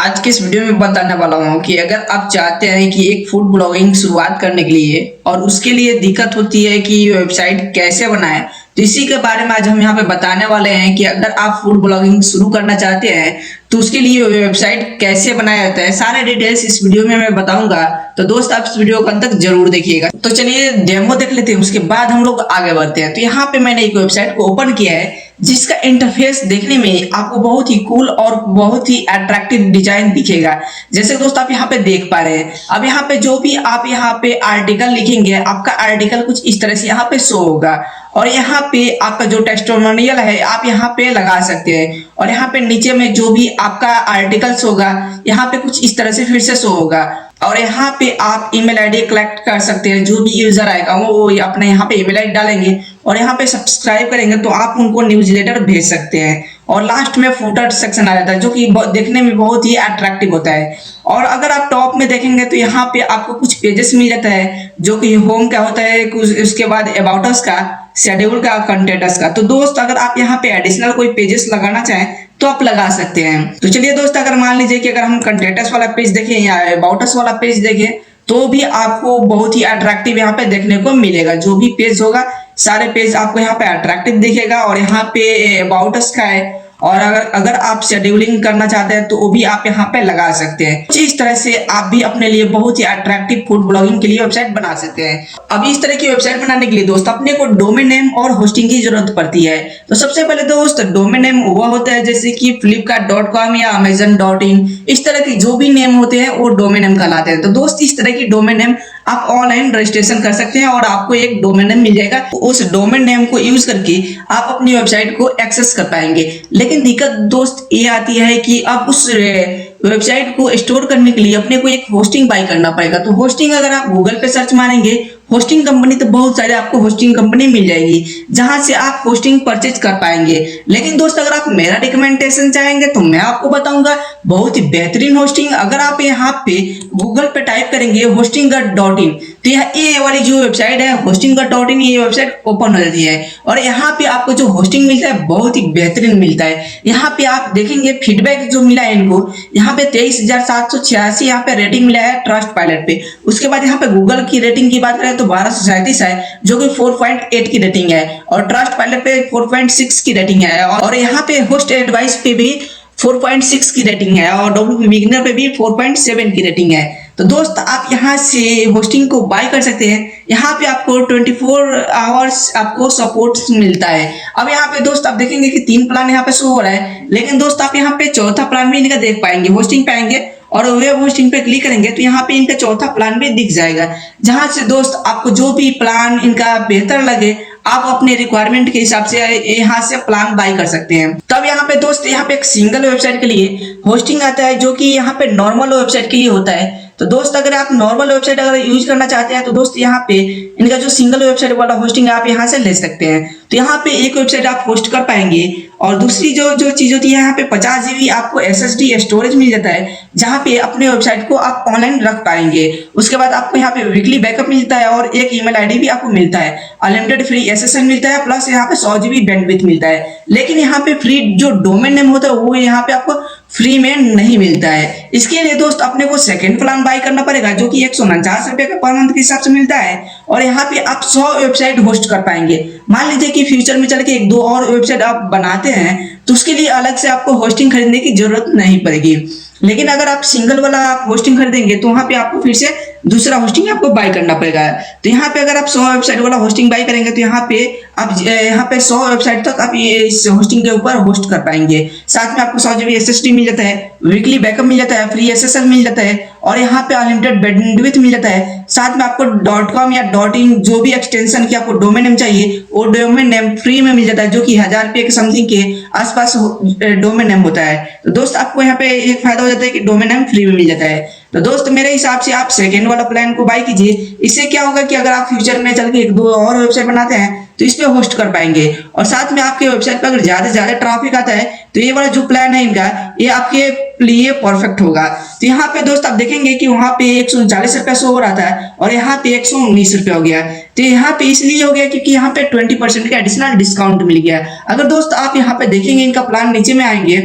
आज के इस वीडियो में बताने वाला हूँ कि अगर आप चाहते हैं कि एक फूड ब्लॉगिंग शुरुआत करने के लिए और उसके लिए दिक्कत होती है कि वेबसाइट कैसे बनाएं, तो इसी के बारे में आज हम यहाँ पे बताने वाले हैं कि अगर आप फूड ब्लॉगिंग शुरू करना चाहते हैं तो उसके लिए वेबसाइट कैसे बनाया जाता है। सारे डिटेल्स इस वीडियो में मैं बताऊंगा, तो दोस्त आप इस वीडियो को अंत तक जरूर देखिएगा। तो चलिए डेमो देख लेते हैं, उसके बाद हम लोग आगे बढ़ते हैं। तो यहाँ पे मैंने एक वेबसाइट को ओपन किया है जिसका इंटरफेस देखने में आपको बहुत ही कूल और बहुत ही अट्रैक्टिव डिजाइन दिखेगा। जैसे दोस्त आप यहाँ पे देख पा रहे हैं, अब यहाँ पे जो भी आप यहाँ पे आर्टिकल लिखेंगे आपका आर्टिकल कुछ इस तरह से यहाँ पे शो होगा और यहाँ पे आपका जो टेस्टिमोनियल है आप यहाँ पे लगा सकते हैं और यहाँ पे नीचे में जो भी आपका आर्टिकल्स होगा यहाँ पे कुछ इस तरह से फिर से शो होगा और यहाँ पे आप ईमेल आईडी कलेक्ट कर सकते हैं। जो भी यूजर आएगा वो अपने यहाँ पे ईमेल आईडी डालेंगे और यहाँ पे सब्सक्राइब करेंगे तो आप उनको न्यूज़लेटर भेज सकते हैं। और लास्ट में फुटर सेक्शन आ जाता है जो कि देखने में बहुत ही अट्रैक्टिव होता है। और अगर आप टॉप में देखेंगे तो यहाँ पे आपको कुछ पेजेस मिल जाता है जो कि होम का होता है, कुछ उसके बाद अबाउट अस का, शेड्यूल का, कंटेंट्स का। तो दोस्त अगर आप यहाँ पे एडिशनल कोई पेजेस लगाना चाहें तो आप लगा सकते हैं। तो चलिए दोस्त, अगर मान लीजिए कि अगर हम कंटेंट्स वाला पेज देखें या अबाउट अस वाला पेज देखें तो भी आपको बहुत ही अट्रैक्टिव यहाँ पे देखने को मिलेगा। जो भी पेज होगा सारे पेज आपको यहाँ पे अट्रैक्टिव दिखेगा और यहाँ पे अबाउट अस का है और अगर आप शेड्यूलिंग करना चाहते हैं तो वो भी आप यहाँ पे लगा सकते हैं। इस तरह से आप भी अपने लिए बहुत ही अट्रैक्टिव फूड ब्लॉगिंग के लिए वेबसाइट बना सकते हैं। अब इस तरह की वेबसाइट बनाने के लिए दोस्त अपने को डोमेन नेम और होस्टिंग की जरूरत पड़ती है। तो सबसे पहले दोस्त डोमेन नेम वो होता है जैसे कि flipkart.com या amazon.in, इस तरह के जो भी नेम होते हैं वो डोमेन नेम कहलाते हैं। तो दोस्त इस तरह की डोमेन नेम आप ऑनलाइन रजिस्ट्रेशन कर सकते हैं और आपको एक डोमेन नेम मिल जाएगा। उस डोमेन नेम को यूज करके आप अपनी वेबसाइट को एक्सेस कर पाएंगे। लेकिन दिक्कत दोस्त ये आती है कि आप उस वेबसाइट को स्टोर करने के लिए अपने को एक होस्टिंग बाय करना पड़ेगा। तो होस्टिंग अगर आप गूगल पे सर्च मारेंगे होस्टिंग कंपनी तो बहुत सारे आपको होस्टिंग कंपनी मिल जाएगी जहां से आप होस्टिंग परचेज कर पाएंगे। लेकिन दोस्त अगर आप मेरा रिकमेंडेशन चाहेंगे तो मैं आपको बताऊंगा बहुत ही बेहतरीन होस्टिंग। अगर आप यहाँ पे गूगल पे टाइप करेंगे hostinggut.in तो ये वाली जो वेबसाइट है hostinggut.in, ये वेबसाइट ओपन हो जाती है और यहाँ पे आपको जो होस्टिंग मिलता है बहुत ही बेहतरीन मिलता है। यहाँ पे आप देखेंगे फीडबैक जो मिला है इनको, यहाँ पे 23,786 यहाँ पे रेटिंग मिला है ट्रस्ट पायलट पे। उसके बाद यहाँ पे गूगल की रेटिंग की बात करें तो 1237 है जो कि 4.8 की रेटिंग है और ट्रस्ट पायलट पे 4.6 की रेटिंग है और यहाँ पे होस्ट एडवाइस पे भी 4.6 की रेटिंग है और डब्ल्यू बिगिनर पे भी 4.7 की रेटिंग है। तो दोस्त आप यहाँ से होस्टिंग को बाय कर सकते हैं। यहाँ पे आपको 24 आवर्स आपको सपोर्ट मिलता है। अब यहाँ पे दोस्त आप देखेंगे कि 3 प्लान यहाँ पे शो हो रहा है, लेकिन दोस्त आप यहाँ पे चौथा प्लान भी इनका देख पाएंगे, होस्टिंग पाएंगे और वेब होस्टिंग पे क्लिक करेंगे तो यहाँ पे इनका चौथा प्लान भी दिख जाएगा जहां से दोस्त आपको जो भी प्लान इनका बेहतर लगे आप अपने रिक्वायरमेंट के हिसाब से यहाँ से प्लान बाय कर सकते हैं। तब यहाँ पे दोस्त यहाँ पे एक सिंगल वेबसाइट के लिए होस्टिंग आता है जो कि यहाँ पे नॉर्मल वेबसाइट के लिए होता है। तो दोस्त अगर आप नॉर्मल वेबसाइट अगर यूज करना चाहते हैं तो दोस्त यहाँ पे इनका जो सिंगल वेबसाइट वाला होस्टिंग आप यहाँ से ले सकते हैं। तो यहाँ पे एक वेबसाइट आप होस्ट कर पाएंगे और दूसरी जो चीज होती है यहाँ पे 50 GB आपको SSD स्टोरेज मिल जाता है जहाँ पे अपने वेबसाइट को आप ऑनलाइन रख पाएंगे। उसके बाद आपको यहाँ पे वीकली बैकअप मिलता है और एक ईमेल आईडी भी आपको मिलता है, अनलिमिटेड फ्री SSL मिलता है, प्लस यहाँ पे 100 GB बैंडविड्थ मिलता है। लेकिन यहाँ पे फ्री जो डोमेन नेम होता है वो यहाँ पे आपको फ्री में नहीं मिलता है। इसके लिए दोस्त अपने को सेकंड प्लान बाय करना पड़ेगा जो कि 149 रुपए का पर मंथ के हिसाब से मिलता है और यहाँ पे आप 100 वेबसाइट होस्ट कर पाएंगे। मान लीजिए कि फ्यूचर में चल के 1-2 और वेबसाइट आप बनाते हैं तो उसके लिए अलग से आपको होस्टिंग खरीदने की जरूरत नहीं पड़ेगी। लेकिन अगर आप सिंगल वाला आप होस्टिंग खरीदेंगे तो वहां पे आपको फिर से दूसरा होस्टिंग आपको बाय करना पड़ेगा। तो यहाँ पे अगर आप 100 वेबसाइट वाला होस्टिंग बाय करेंगे तो यहाँ पे 100 वेबसाइट तक आप इस होस्टिंग के ऊपर होस्ट कर पाएंगे। साथ में आपको 100 GB SSD मिल जाता है, वीकली बैकअप मिल जाता है, फ्री SSL मिल जाता है और यहाँ पे अनलिमिटेड बैंडविड्थ मिल जाता है। साथ में आपको .com या .in जो भी एक्सटेंशन की आपको डोमेन नेम चाहिए वो डोमेन नेम फ्री में मिल जाता है जो कि 1000 रुपये के समथिंग के आसपास डोमेन नेम होता है। तो दोस्त आपको यहाँ पे एक फायदा हो जाता है कि डोमेन नेम फ्री में मिल जाता है। तो दोस्त मेरे हिसाब से आप सेकेंड वाला प्लान को बाय कीजिए। इससे क्या होगा कि अगर आप फ्यूचर में चल के 1-2 और वेबसाइट बनाते हैं तो इस पे होस्ट कर पाएंगे और साथ में आपके वेबसाइट पर अगर ज्यादा से ज्यादा ट्रैफिक आता है तो ये वाला जो प्लान है इनका ये आपके लिए परफेक्ट होगा। तो यहाँ पे दोस्त आप देखेंगे कि वहाँ पे 139 रुपया शो हो रहा था और यहाँ पे 119 रुपया हो गया। तो यहाँ पे इसलिए हो गया क्योंकि यहाँ पे 20% का एडिशनल डिस्काउंट मिल गया। अगर दोस्त आप यहाँ पे देखेंगे इनका प्लान नीचे में आएंगे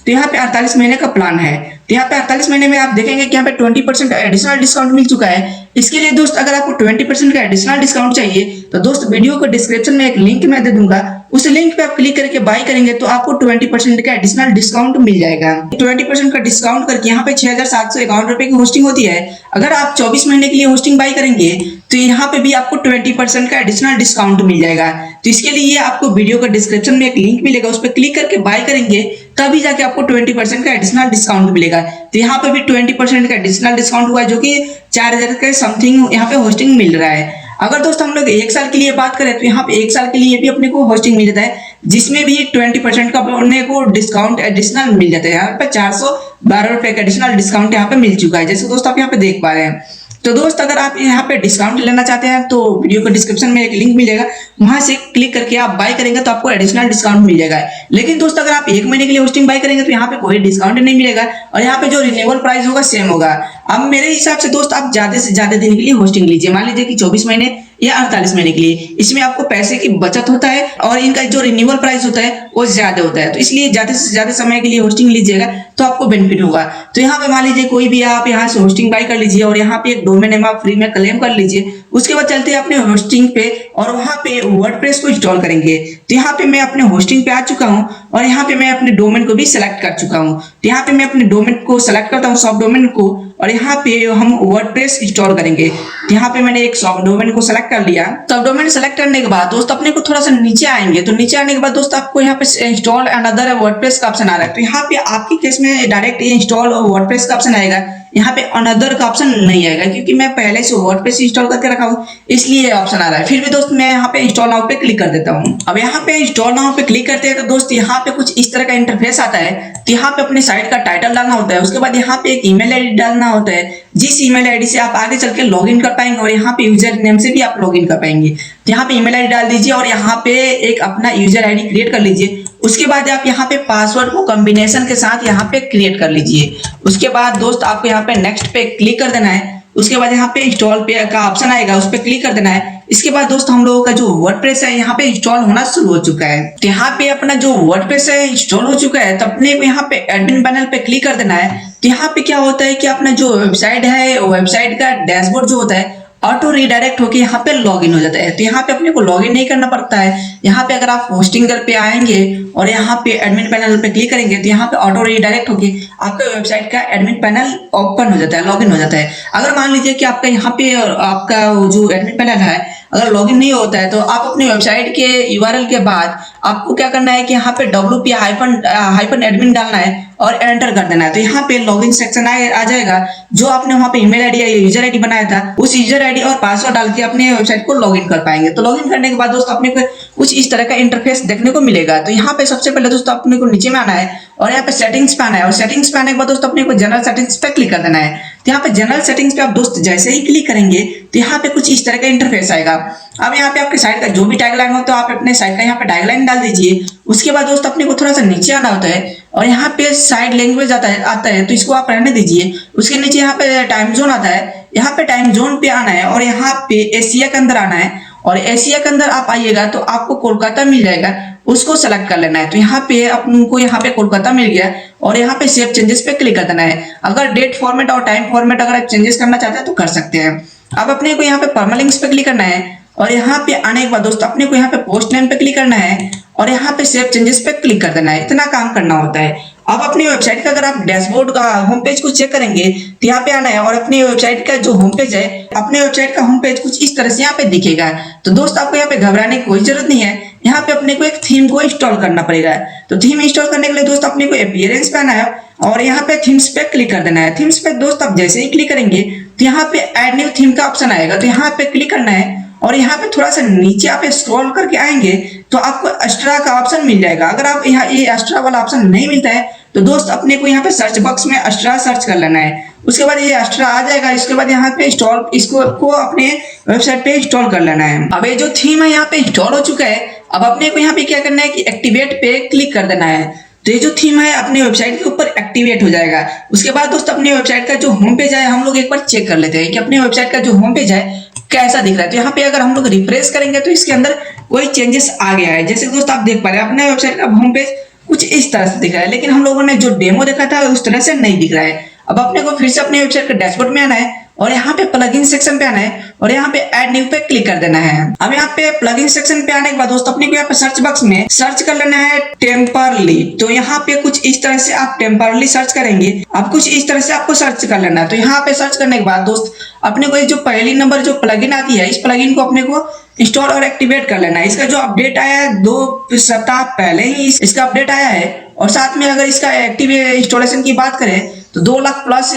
तो यहाँ पे 48 महीने का प्लान है। तो यहाँ पे 48 महीने में आप देखेंगे कि यहाँ पे 20% एडिशनल डिस्काउंट मिल चुका है। इसके लिए दोस्त अगर आपको 20% का एडिशनल डिस्काउंट चाहिए तो दोस्त वीडियो को डिस्क्रिप्शन में एक लिंक मैं दे दूंगा, उस लिंक पे आप क्लिक करके बाय करेंगे तो आपको 20% का एडिशनल डिस्काउंट मिल जाएगा। 20% का डिस्काउंट करके यहाँ पे 6,751 रुपए की होस्टिंग होती है। अगर आप 24 महीने के लिए होस्टिंग बाय करेंगे तो यहाँ पे भी आपको 20% का एडिशनल डिस्काउंट मिल जाएगा। तो इसके लिए आपको वीडियो का डिस्क्रिप्शन में एक लिंक मिलेगा, उस पर क्लिक करके बाय करेंगे तभी जाके आपको 20% का एडिशनल डिस्काउंट मिलेगा। तो यहाँ पे भी 20% का एडिशनल डिस्काउंट हुआ, जो कि 4,000 के समथिंग यहाँ पे होस्टिंग मिल रहा है। अगर दोस्त हम लोग 1 साल के लिए बात करें तो यहाँ पे 1 साल के लिए भी अपने को होस्टिंग मिल जाता है, जिसमें भी 20% का अपने को डिस्काउंट एडिशनल मिल जाता है। यहाँ पे 412 रुपए का एडिशनल डिस्काउंट यहाँ पे मिल चुका है, जैसे दोस्त आप यहाँ पे देख पा रहे हैं। तो दोस्त अगर आप यहाँ पे डिस्काउंट लेना चाहते हैं तो वीडियो को डिस्क्रिप्शन में एक लिंक मिलेगा, वहां से क्लिक करके आप बाय करेंगे तो आपको एडिशनल डिस्काउंट मिल जाएगा। लेकिन दोस्त अगर आप 1 महीने के लिए होस्टिंग बाय करेंगे तो यहाँ पे कोई डिस्काउंट नहीं मिलेगा और यहाँ पे जो रिन्यूअल प्राइस होगा सेम होगा। अब मेरे हिसाब से दोस्त आप ज्यादा से ज्यादा दिन के लिए होस्टिंग लीजिए, मान लीजिए कि 24 महीने या 48 महीने के लिए। इसमें आपको पैसे की बचत होता है और इनका जो रिन्यूअल प्राइस होता है वो ज्यादा होता है, तो इसलिए ज्यादा से ज्यादा समय के लिए होस्टिंग लीजिएगा तो आपको बेनिफिट होगा। तो यहाँ पे मान लीजिए कोई भी आप यहाँ से होस्टिंग बाय कर लीजिए और यहाँ पे एक डोमेन नेम आप फ्री में क्लेम कर लीजिए। उसके बाद चलते हैं अपने होस्टिंग पे और वहां पे वर्डप्रेस को इंस्टॉल करेंगे। तो यहाँ पे मैं अपने होस्टिंग पे आ चुका हूँ और यहाँ पे मैं अपने डोमेन को भी सिलेक्ट कर चुका हूँ। तो यहाँ पे मैं अपने डोमेन को सिलेक्ट करता हूँ, सब डोमेन को, और यहाँ पे हम वर्डप्रेस इंस्टॉल करेंगे। यहाँ पे मैंने एक सब डोमेन को सिलेक्ट कर लिया। सब डोमेन सिलेक्ट करने के बाद दोस्त अपने को थोड़ा सा नीचे आएंगे, तो नीचे आने के बाद दोस्त आपको यहाँ पे इंस्टॉल अनदर वर्डप्रेस का ऑप्शन आ रहा है। तो यहाँ पे आपके केस में डायरेक्ट इंस्टॉल वर्डप्रेस का ऑप्शन आएगा, यहाँ पे अनदर का ऑप्शन नहीं आएगा, क्योंकि मैं पहले से वर्डप्रेस इंस्टॉल करके रखा हूँ इसलिए ऑप्शन आ रहा है। फिर भी दोस्त मैं यहाँ पे इंस्टॉल नाउ पे क्लिक कर देता हूँ। अब यहाँ पे इंस्टॉल नाउ पे क्लिक करते हैं तो दोस्त यहाँ पे कुछ इस तरह का इंटरफेस आता है। तो यहाँ पे अपने साइट का टाइटल डालना होता है, उसके बाद यहाँ पे एक ईमेल आईडी डालना होता है, जिस ईमेल आईडी से आप आगे चल के लॉगिन कर पाएंगे, और यहाँ पे यूजर नेम से भी आप लॉगिन कर पाएंगे। तो यहाँ पे ईमेल आईडी डाल दीजिए और यहाँ पे एक अपना यूजर आईडी क्रिएट कर लीजिए। उसके बाद आप यहाँ पे पासवर्ड को कॉम्बिनेशन के साथ यहाँ पे क्रिएट कर लीजिए। उसके बाद दोस्त आपको यहाँ पे नेक्स्ट पे क्लिक कर देना है। उसके बाद यहाँ पे इंस्टॉल पे का ऑप्शन आएगा, उस पर क्लिक कर देना है। इसके बाद दोस्त हम लोगों का जो वर्डप्रेस है यहाँ पे इंस्टॉल होना शुरू हो चुका है। तो यहाँ पे अपना जो वर्डप्रेस है इंस्टॉल हो चुका है, तो अपने को यहाँ पे एडमिन पैनल पे क्लिक कर देना है। तो यहाँ पे क्या होता है कि अपना जो वेबसाइट है, वेबसाइट का डैशबोर्ड जो होता है ऑटो रीडायरेक्ट होके यहाँ पे लॉगिन हो जाता है। तो यहाँ पे अपने को लॉगिन नहीं करना पड़ता है। यहाँ पे अगर आप होस्टिंगर पे आएंगे और यहाँ पे एडमिन पैनल पे क्लिक करेंगे तो यहाँ पे ऑटो रीडायरेक्ट होके आपका वेबसाइट का एडमिन पैनल ओपन हो जाता है, लॉगिन हो जाता है। अगर मान लीजिए कि आपका यहाँ पे आपका जो एडमिन पैनल है अगर लॉगिन नहीं होता है तो आप अपने वेबसाइट के यूआरएल के बाद आपको क्या करना है कि यहाँ पे wp -admin डालना है और एंटर कर देना है। तो यहाँ पे लॉगिन सेक्शन आ जाएगा, जो आपने वहाँ पे ईमेल आईडी या यूजर आईडी बनाया था उस यूजर आईडी और पासवर्ड डाल के अपने वेबसाइट को लॉगिन कर पाएंगे। तो लॉगिन करने के बाद दोस्तों अपने को कुछ इस तरह का इंटरफेस देखने को मिलेगा। तो यहाँ पे सबसे पहले दोस्तों अपने को नीचे में आना है और यहाँ पे सेटिंग्स पे आना है, और सेटिंग्स पे आने के बाद दोस्तों अपने को जनरल सेटिंग्स पे क्लिक कर देना है। तो यहाँ पे जनरल सेटिंग्स पे आप दोस्त जैसे ही क्लिक करेंगे तो यहाँ पे कुछ इस तरह का इंटरफेस आएगा। अब यहाँ पे आपके साइट का जो भी टैगलाइन हो तो आप अपने साइट का यहाँ पे टैगलाइन डाल दीजिए। उसके बाद दोस्त अपने को थोड़ा सा नीचे आना होता है और यहाँ पे साइड लैंग्वेज आता है तो इसको आप रहने दीजिए। उसके नीचे यहाँ पे टाइम जोन आता है, यहाँ पे टाइम जोन पे आना है और यहाँ पे एशिया के अंदर आना है, और एशिया के अंदर आप आइएगा तो आपको कोलकाता मिल जाएगा, उसको सेलेक्ट कर लेना है। तो यहाँ पे आपको यहाँ पे कोलकाता मिल गया और यहाँ पे सेव चेंजेस पे क्लिक कर देना है। अगर डेट फॉर्मेट और टाइम फॉर्मेट अगर आप चेंजेस करना चाहते हैं तो कर सकते हैं। अब अपने को यहाँ पे परमालिंक्स पे क्लिक करना है और यहाँ पे आने के बाद दोस्तों अपने को यहाँ पे पोस्ट नेम पे क्लिक करना है और यहाँ पे सेव चेंजेस पे क्लिक कर देना है। इतना काम करना होता है। अब अपनी वेबसाइट का अगर आप डैशबोर्ड का होम पेज को चेक करेंगे तो यहाँ पे आना है और अपनी वेबसाइट का जो होम पेज है, अपने वेबसाइट का होम पेज कुछ इस तरह से यहाँ पे दिखेगा। तो दोस्त आपको यहाँ पे घबराने की कोई जरूरत नहीं है, यहाँ पे अपने को एक थीम को इंस्टॉल करना पड़ेगा। तो थीम इंस्टॉल करने के लिए दोस्त अपने को अपीयरेंस पे आना है और यहाँ पे थीम्स पे क्लिक कर देना है। थीम्स पे दोस्त आप जैसे ही क्लिक करेंगे तो यहाँ पे ऐड न्यू थीम का ऑप्शन आएगा, तो यहाँ पे क्लिक करना है और यहाँ पे थोड़ा सा नीचे आप स्क्रॉल करके आएंगे तो आपको एक्स्ट्रा का ऑप्शन मिल जाएगा। अगर आप यहाँ ये एक्स्ट्रा वाला ऑप्शन नहीं मिलता है तो दोस्त अपने को यहाँ पे सर्च बॉक्स में एक्स्ट्रा सर्च कर लेना है। उसके बाद ये एक्स्ट्रा आ जाएगा, इसके बाद यहाँ पे इंस्टॉल इसको अपने वेबसाइट पे इंस्टॉल कर लेना है। अब ये जो थीम है यहाँ पे इंस्टॉल हो चुका है। अब अपने को यहाँ पे क्या करना है कि एक्टिवेट पे क्लिक कर देना है। तो ये जो थीम है अपने वेबसाइट के ऊपर एक्टिवेट हो जाएगा। उसके बाद दोस्त अपने वेबसाइट का जो होम पेज है हम लोग एक बार चेक कर लेते हैं कि अपने वेबसाइट का जो होम पेज है कैसा दिख रहा है। तो यहाँ पे अगर हम लोग रिफ्रेश करेंगे तो इसके अंदर कोई चेंजेस आ गया है। जैसे दोस्त आप देख पा रहे हैं अपने वेबसाइट का होम पेज कुछ इस तरह से दिख रहा है, लेकिन हम लोगों ने जो डेमो देखा था उस तरह से नहीं दिख रहा है। अब अपने को फिर से अपने वेबसाइट के डैशबोर्ड में आना है और यहाँ पे प्लगइन सेक्शन पे आना है और यहाँ पे ऐड न्यू पे क्लिक कर देना है। अब यहाँ पे प्लगइन सेक्शन पे आने के बाद दोस्तों अपने को यहाँ पे सर्च बॉक्स में सर्च कर लेना है टेम्परली। तो यहाँ पे कुछ इस तरह से आप टेम्परली सर्च करेंगे। अब कुछ इस तरह से आपको सर्च कर लेना है। तो यहाँ पे सर्च करने के बाद दोस्त अपने को जो पहली नंबर जो प्लगइन आती है, इस प्लगइन को अपने को इंस्टॉल और एक्टिवेट कर लेना है। इसका जो अपडेट आया है 2 सप्ताह पहले ही इसका अपडेट आया है। और साथ में अगर इसका एक्टिव इंस्टॉलेशन की बात करें तो 2 लाख प्लस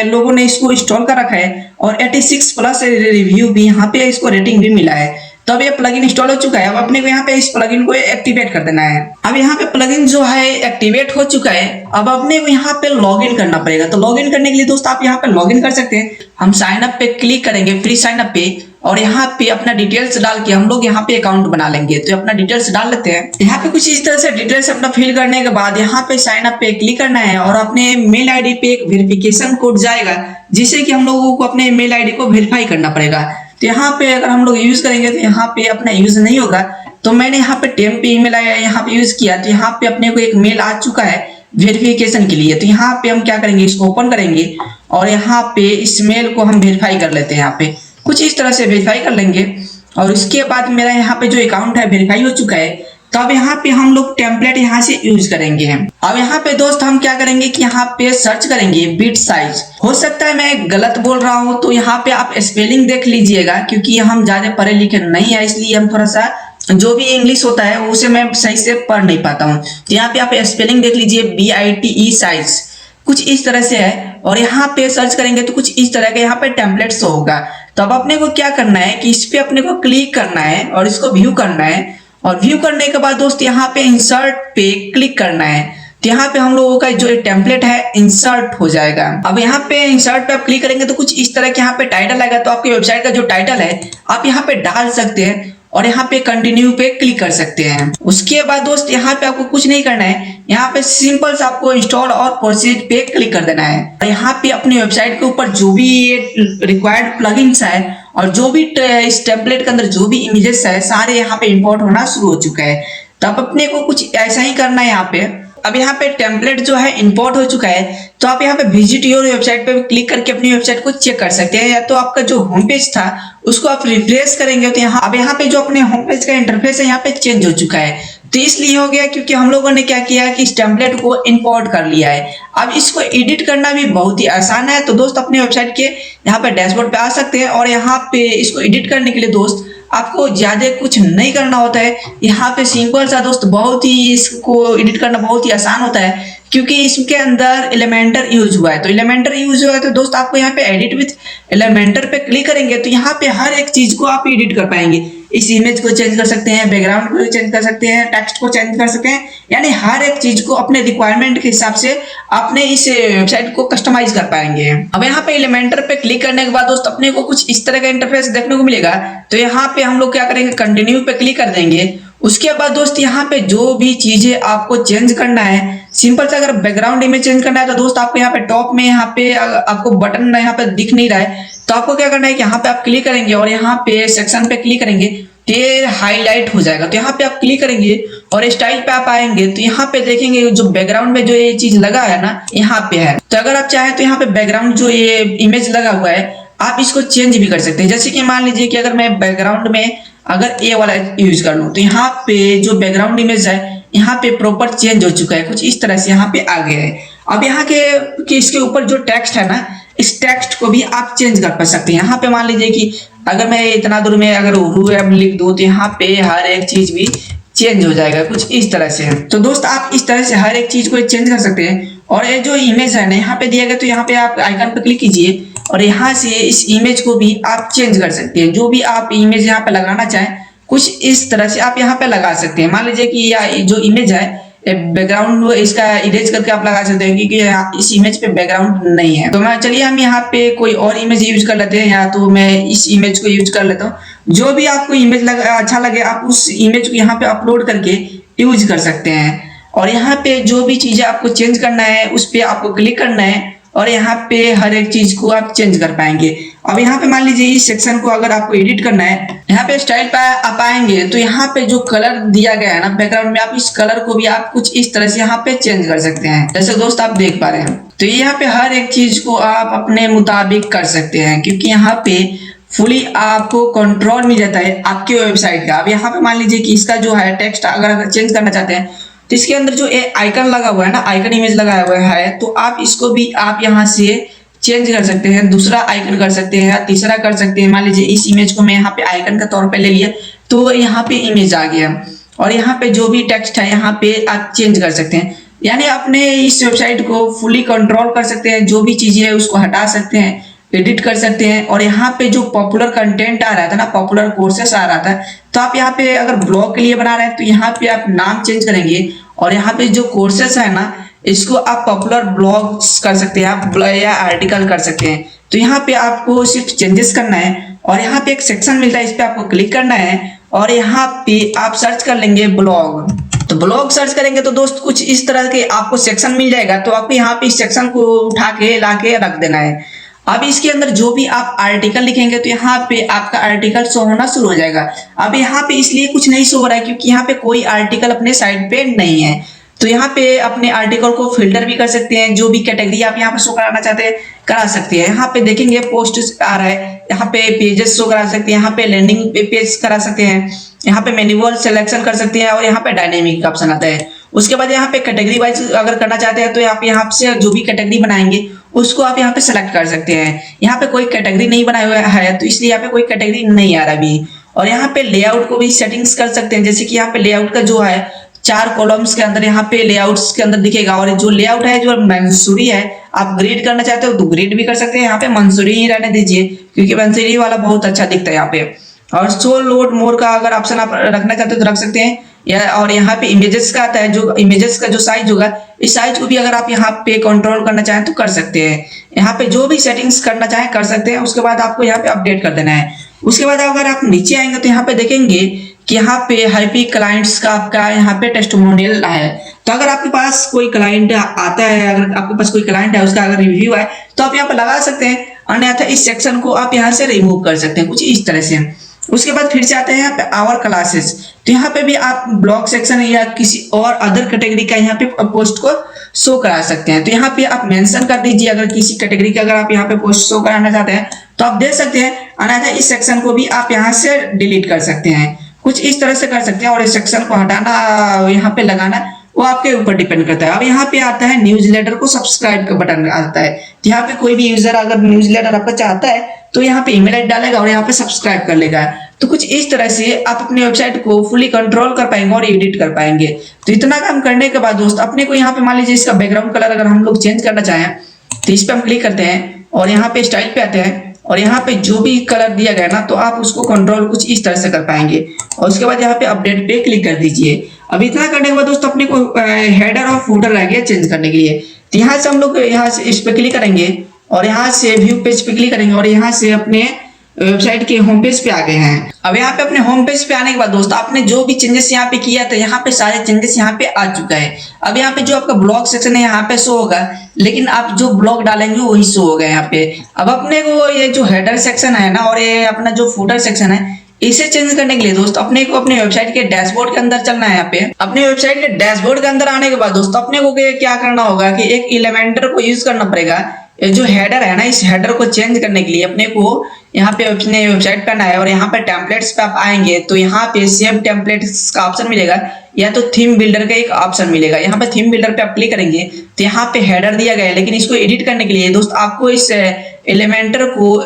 लोगों ने इसको इंस्टॉल कर रखा है और 86 प्लस रिव्यू भी यहाँ पे इसको रेटिंग भी मिला है। तब ये प्लगइन इंस्टॉल हो चुका है। अब अपने को यहाँ पे इस प्लगइन को एक्टिवेट कर देना है। अब यहाँ पे प्लगइन जो है एक्टिवेट हो चुका है। अब अपने को यहाँ पे लॉगिन करना पड़ेगा। तो लॉगिन करने के लिए दोस्त आप यहाँ पे लॉगिन कर सकते हैं। हम साइन अप पे क्लिक करेंगे, फ्री साइन अप पे, और यहाँ पे अपना डिटेल्स डाल के हम लोग यहाँ पे अकाउंट बना लेंगे। तो अपना डिटेल्स डाल लेते हैं। यहाँ पे कुछ इस तरह से डिटेल्स अपना फिल करने के बाद यहाँ पे साइन अप पे क्लिक करना है और अपने मेल आईडी पे एक वेरिफिकेशन कोड जाएगा, जिससे कि हम लोगों को अपने मेल आईडी को वेरीफाई करना पड़ेगा। तो यहाँ पे अगर हम लोग यूज करेंगे तो यहाँ पे अपना यूज नहीं होगा। तो मैंने यहाँ पे टेम्प ईमेल आया यहाँ पे यूज किया। तो यहाँ पे अपने को एक मेल आ चुका है वेरिफिकेशन के लिए। तो यहाँ पे हम क्या करेंगे, इसको ओपन करेंगे और यहाँ पे इस मेल को हम वेरीफाई कर लेते हैं। यहाँ पे कुछ इस तरह से वेरीफाई कर लेंगे और उसके बाद मेरा यहाँ पे जो अकाउंट है वेरीफाई हो चुका है। तो अब यहाँ पे हम लोग टेम्पलेट यहाँ से यूज करेंगे। अब यहाँ पे दोस्त हम क्या करेंगे कि यहाँ पे सर्च करेंगे बिट साइज। हो सकता है मैं गलत बोल रहा हूँ, तो यहाँ पे आप स्पेलिंग देख लीजिएगा, क्योंकि हम ज्यादा पढ़े लिखे नहीं है, इसलिए हम थोड़ा सा जो भी इंग्लिश होता है उसे मैं सही से पढ़ नहीं पाता हूँ। तो यहाँ पे आप स्पेलिंग देख लीजिए, BITE साइज कुछ इस तरह से है। और यहाँ पे सर्च करेंगे तो कुछ इस तरह का यहाँ पे टेम्पलेट शो होगा। तो अब अपने को क्या करना है कि इस पे अपने को क्लिक करना है और इसको व्यू करना है। और व्यू करने के बाद दोस्त यहाँ पे इंसर्ट पे क्लिक करना है। तो यहाँ पे हम लोगों का जो टेम्पलेट है इंसर्ट हो जाएगा। अब यहाँ पे इंसर्ट पे आप क्लिक करेंगे तो कुछ इस तरह के यहाँ पे टाइटल आएगा। तो आपकी वेबसाइट का जो टाइटल है आप यहाँ पे डाल सकते हैं और यहाँ पे कंटिन्यू पे क्लिक कर सकते हैं। उसके बाद दोस्त यहाँ पे आपको कुछ नहीं करना है, यहाँ पे सिंपल से आपको इंस्टॉल और प्रोसीड पे क्लिक कर देना है। और यहाँ पे अपनी वेबसाइट के ऊपर जो भी ये रिक्वायर्ड प्लगइन्स है और जो भी इस टेम्पलेट के अंदर जो भी इमेजेस है सारे यहाँ पे इंपोर्ट होना शुरू हो चुका है। तो अब अपने को कुछ ऐसा ही करना है यहाँ पे। अब यहाँ पे टेम्पलेट जो है इंपोर्ट हो चुका है। तो आप यहाँ पे विजिट योर वेबसाइट पे क्लिक करके अपनी वेबसाइट को चेक कर सकते हैं, या तो आपका जो होम पेज था उसको आप रिफ्रेश करेंगे तो यहाँ पे जो अपने होम पेज का इंटरफेस है यहाँ पे चेंज हो चुका है। तो इसलिए हो गया क्योंकि हम लोगों ने क्या किया कि इस टेम्पलेट को इंपोर्ट कर लिया है। अब इसको एडिट करना भी बहुत ही आसान है। तो दोस्त अपने वेबसाइट के यहाँ पे डैशबोर्ड पे आ सकते हैं और यहाँ पे इसको एडिट करने के लिए दोस्त आपको ज्यादा कुछ नहीं करना होता है। यहाँ पे सिंपल सा दोस्त बहुत ही इसको एडिट करना बहुत ही आसान होता है, क्योंकि इसके अंदर एलिमेंटर यूज हुआ है। तो एलिमेंटर यूज हुआ है तो दोस्त आपको यहाँ पे एडिट विथ एलिमेंटर पे क्लिक करेंगे तो यहाँ पे हर एक चीज को आप एडिट कर पाएंगे। इस इमेज को चेंज कर सकते हैं, बैकग्राउंड को चेंज कर सकते हैं, टेक्स्ट को चेंज कर सकते हैं, यानी हर एक चीज को अपने रिक्वायरमेंट के हिसाब से अपने इस वेबसाइट को कस्टमाइज कर पाएंगे। अब यहाँ पे एलिमेंटर पे क्लिक करने के बाद दोस्त अपने को कुछ इस तरह का इंटरफेस देखने को मिलेगा। तो यहाँ पे हम लोग क्या करेंगे, कंटिन्यू पे क्लिक कर देंगे। उसके बाद दोस्त यहाँ पे जो भी चीजें आपको चेंज करना है, सिंपल से अगर बैकग्राउंड इमेज चेंज करना है तो दोस्त आपको यहाँ पे टॉप में यहाँ पे आपको बटन यहाँ पे दिख नहीं रहा है, तो आपको क्या करना है कि यहाँ पे आप क्लिक करेंगे और यहाँ पे सेक्शन पे क्लिक करेंगे तो ये हाईलाइट हो जाएगा। तो यहाँ पे आप क्लिक करेंगे और स्टाइल पे आप आएंगे तो यहाँ पे देखेंगे जो बैकग्राउंड में जो ये चीज लगा है ना यहाँ पे है। तो अगर आप चाहें तो यहाँ पे बैकग्राउंड जो ये इमेज लगा हुआ है आप इसको चेंज भी कर सकते हैं। जैसे कि मान लीजिए कि अगर मैं बैकग्राउंड में अगर ये वाला यूज कर लूँ तो यहाँ पे जो बैकग्राउंड इमेज है यहाँ पे प्रॉपर चेंज हो चुका है, कुछ इस तरह से यहाँ पे आ गया है। अब यहाँ के इसके ऊपर जो टेक्स्ट है ना, इस टेक्स्ट को भी आप चेंज कर सकते हैं। यहाँ पे मान लीजिए कि अगर मैं इतना दूर में अगर उर्दू लिख दूँ तो यहाँ पे हर एक चीज भी चेंज हो जाएगा कुछ इस तरह से। तो दोस्त आप इस तरह से हर एक चीज को चेंज कर सकते हैं। और ये जो इमेज है ना यहाँ पे दिया गया, तो यहाँ पे आप आइकन पे क्लिक कीजिए और यहाँ से इस इमेज को भी आप चेंज कर सकते हैं। जो भी आप इमेज यहाँ पे लगाना चाहें कुछ इस तरह से आप यहाँ पे लगा सकते हैं। मान लीजिए कि जो इमेज है बैकग्राउंड इसका इरेज करके आप लगा सकते हैं, क्योंकि इस इमेज पे बैकग्राउंड नहीं है। तो मैं चलिए हम यहाँ पे कोई और इमेज यूज कर लेते हैं, या तो मैं इस इमेज को यूज कर लेता हूँ। जो भी आपको इमेज अच्छा लगे आप उस इमेज को यहाँ पे अपलोड करके यूज कर सकते हैं। और यहाँ पे जो भी चीजें आपको चेंज करना है उस पर आपको क्लिक करना है और यहाँ पे हर एक चीज को आप चेंज कर पाएंगे। अब यहाँ पे मान लीजिए इस सेक्शन को अगर आपको एडिट करना है, यहाँ पे स्टाइल पे आप आएंगे तो यहाँ पे जो कलर दिया गया है ना बैकग्राउंड में, आप इस कलर को भी आप कुछ इस तरह से यहाँ पे चेंज कर सकते हैं, जैसे दोस्त आप देख पा रहे हैं। तो यहाँ पे हर एक चीज को आप अपने मुताबिक कर सकते हैं, क्योंकि यहाँ पे फुली आपको कंट्रोल मिल जाता है आपके वेबसाइट का। अब यहाँ पे मान लीजिए कि इसका जो है टेक्स्ट अगर चेंज करना चाहते हैं तो इसके अंदर जो आइकन लगा हुआ है ना, आइकन इमेज लगाया हुआ है, तो आप इसको भी आप यहाँ से चेंज कर सकते हैं, दूसरा आइकन कर सकते हैं या तीसरा कर सकते हैं। मान लीजिए इस इमेज को मैं यहाँ पे आइकन का तौर पे ले लिया तो यहाँ पे इमेज आ गया, और यहाँ पे जो भी टेक्स्ट है यहाँ पे आप चेंज कर सकते हैं। यानी अपने इस वेबसाइट को फुली कंट्रोल कर सकते हैं, जो भी चीजें है उसको हटा सकते हैं, एडिट कर सकते हैं। और यहाँ पे जो पॉपुलर कंटेंट आ रहा था ना, पॉपुलर कोर्सेस आ रहा था, तो आप यहाँ पे अगर ब्लॉग के लिए बना रहे हैं तो यहाँ पे आप नाम चेंज करेंगे, और यहाँ पे जो कोर्सेस है ना इसको आप पॉपुलर ब्लॉग्स कर सकते हैं, आप या आर्टिकल कर सकते हैं। तो यहाँ पे आपको सिर्फ चेंजेस करना है, और यहाँ पे एक सेक्शन मिलता है, इस पे आपको क्लिक करना है, और यहाँ पे आप सर्च कर लेंगे ब्लॉग। तो ब्लॉग सर्च करेंगे तो दोस्त कुछ इस तरह के आपको सेक्शन मिल जाएगा। तो आपको यहाँ पे इस सेक्शन को उठा के ला के रख देना है। अब इसके अंदर जो भी आप आर्टिकल लिखेंगे तो यहाँ पे आपका आर्टिकल शो होना शुरू हो जाएगा। अब यहाँ पे इसलिए कुछ नहीं शो हो रहा है क्योंकि यहाँ पे कोई आर्टिकल अपने साइड पे नहीं है। तो यहाँ पे अपने आर्टिकल को फिल्टर भी कर सकते हैं, जो भी कैटेगरी आप यहाँ पे शो कराना चाहते हैं करा सकते हैं। यहाँ पे देखेंगे पोस्ट आ रहा है, यहाँ पे पेजेस शो करा सकते हैं, यहाँ पे लैंडिंग पेज करा सकते हैं, यहाँ पे मैनुअल सिलेक्शन कर सकते हैं, और यहाँ पे डायनेमिक का ऑप्शन आता है। उसके बाद यहाँ पे कैटेगरी वाइज अगर करना चाहते हैं तो आप यहाँ से जो भी कैटेगरी बनाएंगे उसको आप यहाँ पे सेलेक्ट कर सकते हैं। यहाँ पे कोई कैटेगरी नहीं बनाया हुआ है तो इसलिए यहाँ पे कोई कैटेगरी नहीं आ रहा अभी। और यहाँ पे लेआउट को भी सेटिंग्स कर सकते हैं, जैसे कि यहाँ पे लेआउट का जो है 4 कॉलम्स के अंदर यहाँ पे लेआउट्स के अंदर दिखेगा, और जो लेआउट है जो मंसूरी है आप ग्रिड करना चाहते हो तो ग्रिड भी कर सकते हैं। यहाँ पे मंसूरी ही रहने दीजिए क्योंकि मंसूरी वाला बहुत अच्छा दिखता है यहाँ पे। और शो लोड मोर का अगर ऑप्शन आप रखना चाहते हो तो रख सकते हैं, या और यहाँ पे इमेजेस का आता है, जो इमेजेस का जो साइज होगा इस साइज को भी अगर आप यहाँ पे कंट्रोल करना चाहें तो कर सकते हैं। यहाँ पे जो भी सेटिंग्स करना चाहें कर सकते हैं। उसके बाद आपको यहाँ पे अपडेट कर देना है। उसके बाद अगर आप नीचे आएंगे तो यहाँ पे देखेंगे कि यहाँ पे हैप्पी क्लाइंट्स का आपका यहाँ पे टेस्टिमोनियल है। तो अगर आपके पास कोई क्लाइंट आता है, अगर आपके पास कोई क्लाइंट है उसका अगर रिव्यू है तो आप यहाँ पे लगा सकते हैं, अन्यथा इस सेक्शन को आप यहाँ से रिमूव कर सकते हैं कुछ इस तरह से। उसके बाद फिर से आते हैं यहाँ पे आवर क्लासेस। तो यहाँ पे भी आप ब्लॉग सेक्शन या किसी और अदर कैटेगरी का यहाँ पे पोस्ट को शो करा सकते हैं। तो यहाँ पे आप मेंशन कर दीजिए, अगर किसी कैटेगरी का अगर आप यहाँ पे पोस्ट शो कराना चाहते हैं तो आप दे सकते हैं, अन्यथा इस सेक्शन को भी आप यहाँ से डिलीट कर सकते हैं, कुछ इस तरह से कर सकते हैं। और इस सेक्शन को हटाना यहाँ पे लगाना वो आपके ऊपर डिपेंड करता है। अब यहाँ पे आता है न्यूज़लेटर को सब्सक्राइब का बटन आता है। तो यहाँ पे कोई भी यूजर अगर न्यूज़लेटर आपका चाहता है तो यहाँ पे ईमेल आईडी डालेगा और यहाँ पे सब्सक्राइब कर लेगा। तो कुछ इस तरह से आप अपने वेबसाइट को फुली कंट्रोल कर पाएंगे और एडिट कर पाएंगे। तो इतना काम करने के बाद दोस्त अपने को यहाँ पे मान लीजिए इसका बैकग्राउंड कलर अगर हम लोग चेंज करना चाहें तो इस पे हम क्लिक करते हैं और यहाँ पे स्टाइल पे आते हैं, और यहाँ पे जो भी कलर दिया गया ना तो आप उसको कंट्रोल कुछ इस तरह से कर पाएंगे। और उसके बाद यहाँ पे अपडेट पे क्लिक कर दीजिए। अब इतना करने के बाद दोस्तों अपने को हेडर और फूटर रह गया चेंज करने के लिए। तो यहाँ से हम लोग यहाँ से इस पे क्लिक करेंगे और यहाँ से व्यू पेज पे क्लिक करेंगे और यहाँ से अपने वेबसाइट के होम पेज पे आ गए हैं। अब यहाँ पे अपने होम पेज पे आने के बाद दोस्त आपने जो भी चेंजेस यहाँ पे किया था यहाँ पे सारे चेंजेस यहाँ पे आ चुका है। अब यहाँ पे जो आपका ब्लॉग सेक्शन है यहाँ पे शो होगा, लेकिन आप जो ब्लॉग डालेंगे वही शो होगा यहाँ पे। अब अपने को ये जो हेडर सेक्शन है ना और ये अपना जो फुटर सेक्शन है इसे चेंज करने के लिए दोस्त अपने को अपने वेबसाइट के डैशबोर्ड के अंदर चलना है। यहाँ पे अपने वेबसाइट के डैशबोर्ड के अंदर आने के बाद दोस्तों अपने को क्या करना होगा कि एक एलिमेंटर को यूज करना पड़ेगा। जो हेडर है ना इस हेडर को चेंज करने के लिए अपने को यहाँ पे अपने वेबसाइट पे आना है और यहाँ पे टेम्पलेट्स पे आप आएंगे तो यहाँ पे सेव टेम्पलेट्स का ऑप्शन मिलेगा या तो थीम बिल्डर का एक ऑप्शन मिलेगा। यहाँ पे थीम बिल्डर पे आप क्लिक करेंगे तो यहाँ पे हेडर दिया गया है, लेकिन इसको एडिट करने के लिए दोस्त आपको इस एलिमेंटर को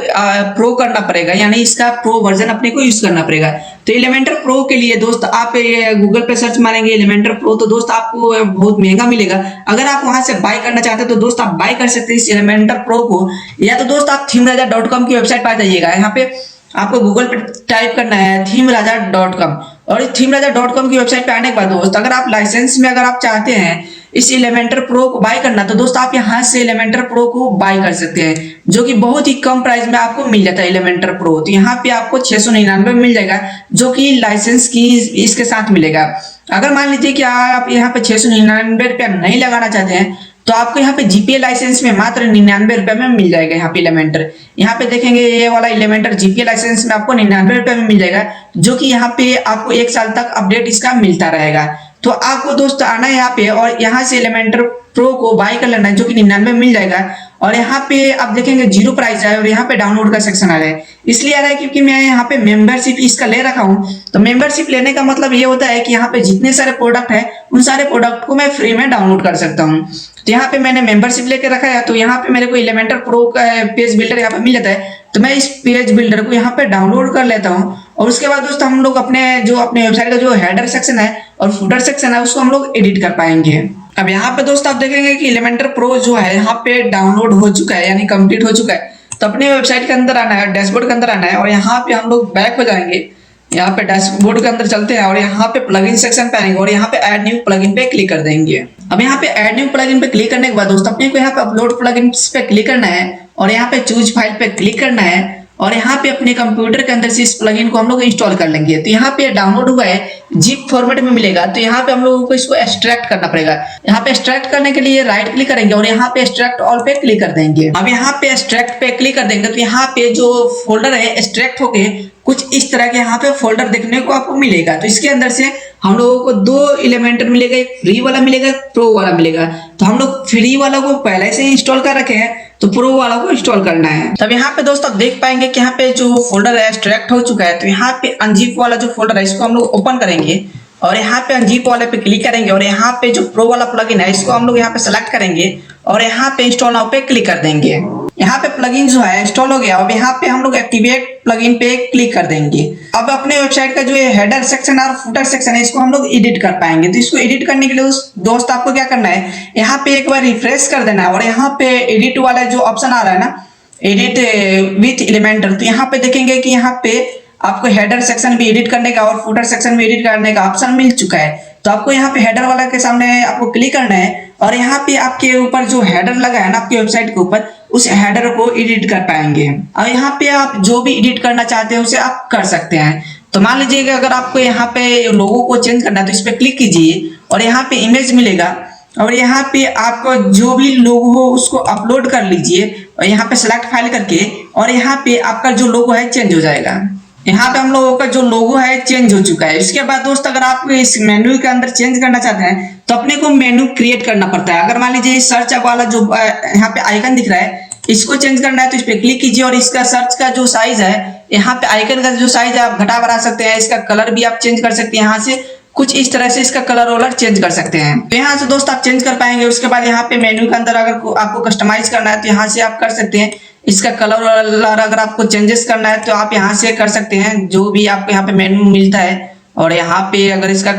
प्रो करना पड़ेगा, यानी इसका प्रो वर्जन अपने को यूज करना पड़ेगा। तो एलिमेंटर प्रो के लिए दोस्त आप गूगल पे सर्च मारेंगे एलिमेंटर प्रो तो दोस्त आपको बहुत महंगा मिलेगा। अगर आप वहां से बाय करना चाहते हैं तो दोस्त आप बाय कर सकते हैं इस एलिमेंटर प्रो को, या तो दोस्त आप themeraja.com की वेबसाइट पर आ जाइएगा। यहाँ पे आपको गूगल पे टाइप करना है themeraja.com और themeraja.com की वेबसाइट पे आने के बाद दोस्त अगर आप लाइसेंस में अगर आप चाहते हैं इस एलिमेंटर प्रो को बाय करना तो दोस्त आप यहाँ से एलिमेंटर प्रो को बाय कर सकते हैं, जो कि बहुत ही कम प्राइस में आपको मिल जाता है एलिमेंटर प्रो। तो यहाँ पे आपको 699 में मिल जाएगा, जो कि लाइसेंस की इसके साथ मिलेगा। अगर मान लीजिए कि आप यहाँ पे 699 रुपया नहीं लगाना चाहते हैं तो आपको यहाँ पे जीपीए लाइसेंस में मात्र 99 रुपए में मिल जाएगा। यहाँ पे एलिमेंटर, यहाँ पे देखेंगे ये वाला एलिमेंटर जीपीए लाइसेंस में आपको 99 रुपए में मिल जाएगा, जो कि यहाँ पे आपको 1 साल तक अपडेट इसका मिलता रहेगा। तो आपको दोस्त आना है यहाँ पे और यहाँ से एलिमेंटर प्रो को बाय कर लेना है, जो कि 99 में मिल जाएगा। और यहाँ पे आप देखेंगे 0 प्राइस है और यहाँ पे डाउनलोड का सेक्शन आ रहा है। इसलिए आ रहा है क्योंकि मैं यहाँ पे मेंबरशिप इसका ले रखा हूँ। तो मेंबरशिप लेने का मतलब ये होता है कि यहाँ पे जितने सारे प्रोडक्ट है उन सारे प्रोडक्ट को मैं फ्री में डाउनलोड कर सकता हूँ। तो यहाँ पे मैंने मेंबरशिप लेके रखा है। तो यहाँ पे मेरे को एलिमेंटर प्रो का पेज बिल्डर यहाँ पे मिल जाता है, तो मैं इस पेज बिल्डर को यहाँ पे डाउनलोड कर लेता हूँ। और उसके बाद दोस्तों हम लोग अपने वेबसाइट का जो हेडर सेक्शन है और फुटर सेक्शन है उसको हम लोग एडिट कर पाएंगे। अब यहाँ पे दोस्त आप देखेंगे कि एलिमेंटर प्रो जो है यहाँ पे डाउनलोड हो चुका है, यानी कंप्लीट हो चुका है। तो अपने वेबसाइट के अंदर आना है, डैशबोर्ड के अंदर आना है और यहाँ पे हम लोग बैक हो जाएंगे। यहाँ पे डैशबोर्ड के अंदर चलते हैं और यहाँ पे प्लगइन सेक्शन पे आएंगे और यहाँ पे ऐड न्यू प्लगइन पे क्लिक कर देंगे। अब यहाँ पे ऐड न्यू प्लगइन पे क्लिक करने के बाद दोस्तों अपने को यहाँ पे अपलोड प्लगइन्स पे क्लिक करना है और यहाँ पे चूज फाइल पे क्लिक करना है और यहाँ पे अपने कंप्यूटर के अंदर से इस प्लगइन को हम लोग इंस्टॉल कर लेंगे। तो यहाँ पे डाउनलोड हुआ है, जिप फॉर्मेट में मिलेगा। तो यहाँ पे हम लोगों को इसको एक्सट्रैक्ट करना पड़ेगा। यहाँ पे एक्सट्रैक्ट करने के लिए राइट क्लिक करेंगे और यहाँ पे एक्सट्रैक्ट ऑल पे क्लिक कर देंगे। अब यहाँ पे एक्सट्रैक्ट पे क्लिक कर देंगे तो यहाँ पे जो फोल्डर है एक्सट्रैक्ट होके कुछ इस तरह के यहाँ पे फोल्डर देखने को आपको मिलेगा। तो इसके अंदर से हम लोगों को 2 एलिमेंटर मिलेगा, एक फ्री वाला मिलेगा, प्रो वाला मिलेगा। तो हम लोग फ्री वाला को पहले से इंस्टॉल कर रखे हैं, तो प्रो वाला को इंस्टॉल करना है। तब यहाँ पे दोस्तों आप देख पाएंगे कि यहाँ पे जो फोल्डर है एक्सट्रैक्ट हो चुका है। तो यहाँ पे अनजिप वाला जो फोल्डर है इसको हम लोग ओपन करेंगे और यहाँ पे अनजिप वाले पे क्लिक करेंगे और यहाँ पे जो प्रो वाला प्लगइन है इसको हम लोग यहाँ पे सेलेक्ट करेंगे और यहाँ पे इंस्टॉल नाउ पे क्लिक कर देंगे। यहाँ पे प्लगइन जो है इंस्टॉल हो गया। अब यहाँ पे हम लोग एक्टिवेट प्लगइन पे क्लिक कर देंगे। अब अपने वेबसाइट का जो हेडर सेक्शन और फुटर सेक्शन है इसको हम लोग एडिट कर पाएंगे। तो इसको एडिट करने के लिए दोस्त आपको क्या करना है, यहाँ पे एक बार रिफ्रेश कर देना है और यहाँ पे एडिट वाला जो ऑप्शन आ रहा है ना, एडिट विथ एलिमेंटर, तो यहाँ पे देखेंगे कि यहाँ पे आपको हेडर सेक्शन भी एडिट करने का और फुटर सेक्शन भी एडिट करने का ऑप्शन मिल चुका है। तो आपको यहाँ पे हेडर वाला के सामने आपको क्लिक करना है और यहाँ पे आपके ऊपर जो हेडर लगा है ना आपके वेबसाइट के ऊपर, उस हेडर को एडिट कर पाएंगे। और यहाँ पे आप जो भी एडिट करना चाहते हैं उसे आप कर सकते हैं। तो मान लीजिए कि अगर आपको यहाँ पे लोगो को चेंज करना है तो इस पे क्लिक कीजिए और यहाँ पे इमेज मिलेगा और यहाँ पे आपको जो भी लोगो हो उसको अपलोड कर लीजिए और यहाँ पे सेलेक्ट फाइल करके और यहाँ पे आपका जो लोगो है चेंज हो जाएगा। यहाँ पे हम लोगों का जो लोगो है चेंज हो चुका है। इसके बाद दोस्त अगर आप इस मेन्यू के अंदर चेंज करना चाहते हैं तो अपने को मेन्यू क्रिएट करना पड़ता है। अगर मान लीजिए सर्च वाला जो यहाँ पे आइकन दिख रहा है इसको चेंज करना है तो इस पे क्लिक कीजिए और इसका सर्च का जो साइज है, यहाँ पे आइकन का जो साइज है आप घटा बढ़ा सकते हैं। इसका कलर भी आप चेंज कर सकते हैं, यहाँ से कुछ इस तरह से इसका कलर वलर चेंज कर सकते हैं। तो यहाँ से दोस्त आप चेंज कर पाएंगे। उसके बाद यहाँ पे मेन्यू के अंदर अगर आपको कस्टमाइज करना है तो यहाँ से आप कर सकते हैं। इसका कलर वलर अगर आपको चेंजेस करना है तो आप यहाँ से कर सकते हैं, जो भी आपको यहाँ पे मेन्यू मिलता है। और यहाँ पे अगर इसका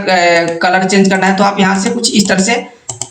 कलर चेंज करना है तो आप यहाँ से कुछ इस तरह से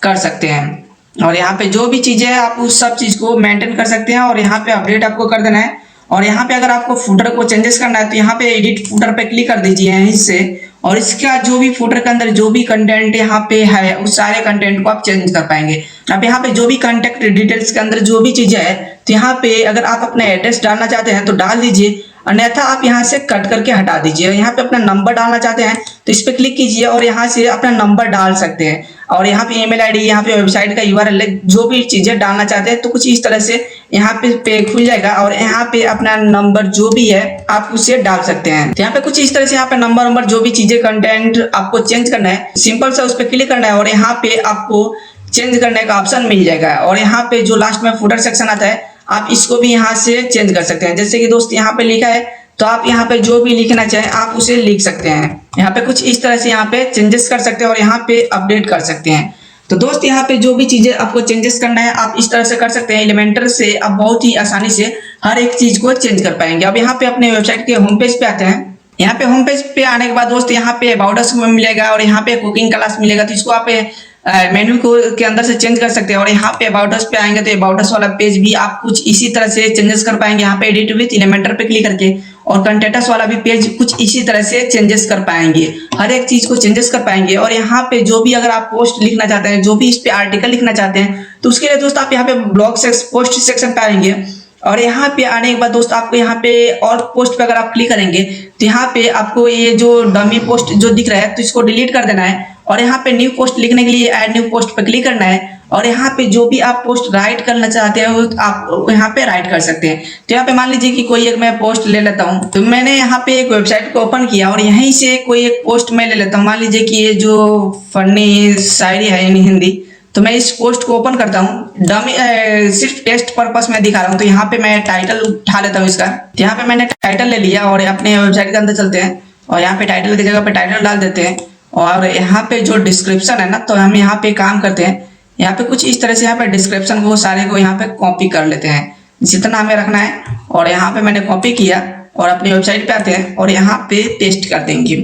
कर सकते हैं। और यहाँ पे जो भी चीजें आप उस सब चीज को मेंटेन कर सकते हैं और यहाँ पे अपडेट आपको कर देना है। और यहाँ पे अगर आपको फुटर को चेंजेस करना है तो यहाँ पे एडिट फुटर पे क्लिक कर दीजिए यहीं से और इसका जो भी फुटर के अंदर जो भी कंटेंट यहाँ पे है उस सारे कंटेंट को आप चेंज कर पाएंगे। अब यहाँ पे जो भी कॉन्टेक्ट डिटेल्स के अंदर जो भी चीजें है तो यहाँ पे अगर आप अपना एड्रेस डालना चाहते हैं तो डाल दीजिए, अन्यथा आप यहाँ से कट करके हटा दीजिए। यहाँ पे अपना नंबर डालना चाहते हैं तो इस पे क्लिक कीजिए और यहाँ से अपना नंबर डाल सकते हैं। और यहाँ पे ईमेल आईडी, यहाँ पे वेबसाइट का यूआरएल, जो भी चीजें डालना चाहते हैं तो कुछ इस तरह से यहाँ पे खुल जाएगा और यहाँ पे अपना नंबर जो भी है आप उसे डाल सकते हैं। तो यहाँ पे कुछ इस तरह से यहाँ पे नंबर जो भी चीजें कंटेंट आपको चेंज करना है, सिंपल सा उस पर क्लिक करना है और यहाँ पे आपको चेंज करने का ऑप्शन मिल जाएगा। और यहाँ पे जो लास्ट में फुटर सेक्शन आता है आप इसको भी यहाँ से चेंज कर सकते हैं। जैसे कि दोस्त यहाँ पे लिखा है तो आप यहाँ पे जो भी लिखना चाहें आप उसे लिख सकते हैं। यहाँ पे कुछ इस तरह से यहाँ पे चेंजेस कर सकते हैं और यहाँ पे अपडेट कर सकते हैं। तो दोस्त यहाँ पे जो भी चीजें आपको चेंजेस करना है आप इस तरह से कर सकते हैं। एलिमेंटर से आप बहुत ही आसानी से हर एक चीज को चेंज कर पाएंगे। अब यहाँ पे अपने वेबसाइट के होम पेज पे आते हैं। यहाँ पे होम पेज पे आने के बाद दोस्त यहाँ पे अबाउट अस मिलेगा और यहाँ पे कुकिंग क्लास मिलेगा। तो इसको आप मेन्यू को के अंदर से चेंज कर सकते हैं। और यहाँ पे अबाउट अस पे आएंगे तो अबाउट अस वाला पेज भी आप कुछ इसी तरह से चेंजेस कर पाएंगे। यहाँ पे एडिट विथ एलिमेंटर पे क्लिक करके और कंटेंट्स वाला भी पेज कुछ इसी तरह से चेंजेस कर पाएंगे, हर एक चीज को चेंजेस कर पाएंगे। और यहाँ पे जो भी अगर आप पोस्ट लिखना चाहते हैं, जो भी इस पे आर्टिकल लिखना चाहते हैं तो उसके लिए दोस्त आप यहाँ पे ब्लॉग पोस्ट सेक्शन पे आएंगे और यहाँ पे आने के बाद दोस्त आपको यहाँ पे और पोस्ट पे अगर आप क्लिक करेंगे तो यहाँ पे आपको ये जो डमी पोस्ट जो दिख रहा है तो इसको डिलीट कर देना है। और यहाँ पे न्यू पोस्ट लिखने के लिए ऐड न्यू पोस्ट पे क्लिक करना है और यहाँ पे जो भी आप पोस्ट राइट करना चाहते हो आप यहाँ पे राइट कर सकते हैं। तो यहाँ पे मान लीजिए कि कोई एक मैं पोस्ट ले लेता हूँ, तो मैंने यहाँ पे एक वेबसाइट को ओपन किया और यहीं से कोई एक पोस्ट मैं ले लेता हूँ। मान लीजिए कि ये जो फनी शायरी है यानी हिंदी, तो मैं इस पोस्ट को ओपन करता हूँ। डमी सिर्फ टेस्ट पर्पस में दिखा रहा हूँ। तो यहाँ पे मैं टाइटल उठा लेता हूँ इसका। तो यहाँ पे मैंने टाइटल ले लिया और अपने वेबसाइट के अंदर चलते हैं और यहाँ पे टाइटल की जगह पे टाइटल डाल देते हैं। और यहाँ पे जो डिस्क्रिप्शन है ना, तो हम यहाँ पे काम करते हैं, यहाँ पे कुछ इस तरह से यहाँ पे डिस्क्रिप्शन को सारे को यहाँ पे कॉपी कर लेते हैं जितना हमें रखना है। और यहाँ पे मैंने कॉपी किया और अपनी वेबसाइट पे आते हैं और यहाँ पे पेस्ट कर देंगे।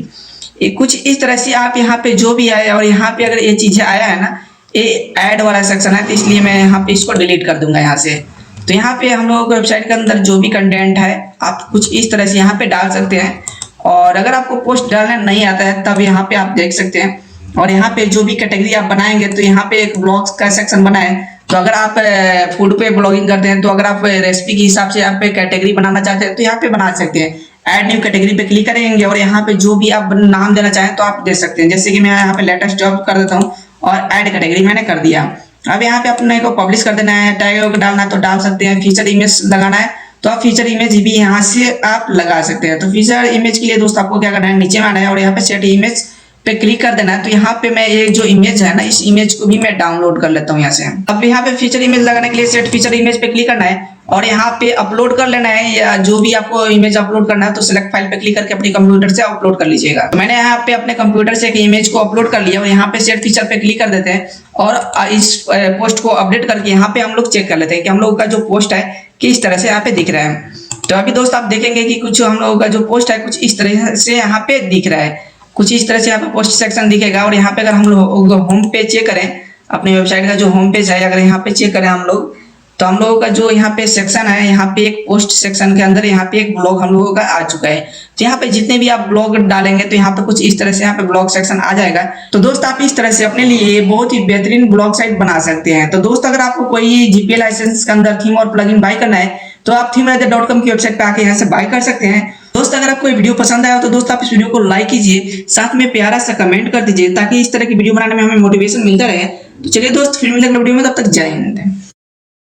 ये कुछ इस तरह से आप यहाँ पे जो भी आए, और यहाँ पे अगर ये चीजें आया है ना, ये ऐड वाला सेक्शन है, तो इसलिए मैं यहाँ पे इसको डिलीट कर दूंगा यहाँ से। तो यहाँ पे हम लोगों को वेबसाइट के अंदर जो भी कंटेंट है आप कुछ इस तरह से यहाँ पे डाल सकते हैं। और अगर आपको पोस्ट डालना नहीं आता है तब यहाँ पे आप देख सकते हैं। और यहाँ पे जो भी कैटेगरी आप बनाएंगे, तो यहाँ पे एक ब्लॉग्स का सेक्शन बना है। तो अगर आप फूड पे ब्लॉगिंग करते हैं, तो अगर आप रेसिपी के हिसाब से यहाँ पे कैटेगरी बनाना चाहते हैं तो यहाँ पे बना सकते हैं। ऐड न्यू कैटेगरी पे क्लिक करेंगे और यहाँ पे जो भी आप नाम देना चाहें तो आप दे सकते हैं। जैसे कि मैं यहाँ पे लेटेस्ट जॉब कर देता हूँ और ऐड कैटेगरी मैंने कर दिया। अब यहाँ पे अपने को पब्लिश कर देना है, टैग डालना है तो डाल सकते हैं। फीचर इमेज लगाना है तो आप फीचर इमेज भी यहाँ से आप लगा सकते हैं। तो फीचर इमेज के लिए दोस्त आपको क्या करना है, नीचे में आना है और यहाँ पे सेट इमेज पे क्लिक कर देना है। तो यहाँ पे मैं ये जो इमेज है ना, इस इमेज को भी मैं डाउनलोड कर लेता हूँ यहाँ से। अब यहाँ पे फीचर इमेज लगाने के लिए सेट फीचर इमेज पे क्लिक करना है और यहाँ पे अपलोड कर लेना है, या जो भी आपको इमेज अपलोड करना है तो सिलेक्ट फाइल पे क्लिक करके अपने कंप्यूटर से अपलोड कर लीजिएगा। तो मैंने यहाँ पे अपने कंप्यूटर से एक इमेज को अपलोड कर लिया और यहाँ पे सेट फीचर पे क्लिक कर देते हैं और इस पोस्ट को अपडेट करके यहाँ पे हम लोग चेक कर लेते हैं कि हम लोग का जो पोस्ट है किस तरह से यहाँ पे दिख रहा है। तो अभी दोस्त आप देखेंगे कि कुछ हम लोगों का जो पोस्ट है कुछ इस तरह से यहाँ पे दिख रहा है, कुछ इस तरह से यहाँ पे पोस्ट सेक्शन दिखेगा। और यहाँ पे अगर हम लोग होम पेज चेक करें, अपनी वेबसाइट का जो होम पेज है, अगर यहाँ पे चेक करें हम लोग, तो हम लोगों का जो यहाँ पे सेक्शन है, यहाँ पे एक पोस्ट सेक्शन के अंदर यहाँ पे एक ब्लॉग हम लोगों का आ चुका है। तो यहाँ पे जितने भी आप ब्लॉग डालेंगे तो यहाँ पे कुछ इस तरह से यहाँ पे ब्लॉग सेक्शन आ जाएगा। तो दोस्त आप इस तरह से अपने लिए बहुत ही बेहतरीन ब्लॉग साइट बना सकते हैं। तो दोस्त अगर आपको कोई जीपीएल लाइसेंस के अंदर थीम और प्लगइन बाय करना है तो आप themeraja.com की वेबसाइट पे आके यहाँ से बाय कर सकते हैं। दोस्त अगर आपको ये वीडियो पसंद आया तो दोस्त आप इस वीडियो को लाइक कीजिए, साथ में प्यारा सा कमेंट कर दीजिए ताकि इस तरह की वीडियो बनाने में हमें मोटिवेशन मिलता रहे। तो चलिए दोस्त फिर मिलेंगे वीडियो में, तब तक जय हिंद।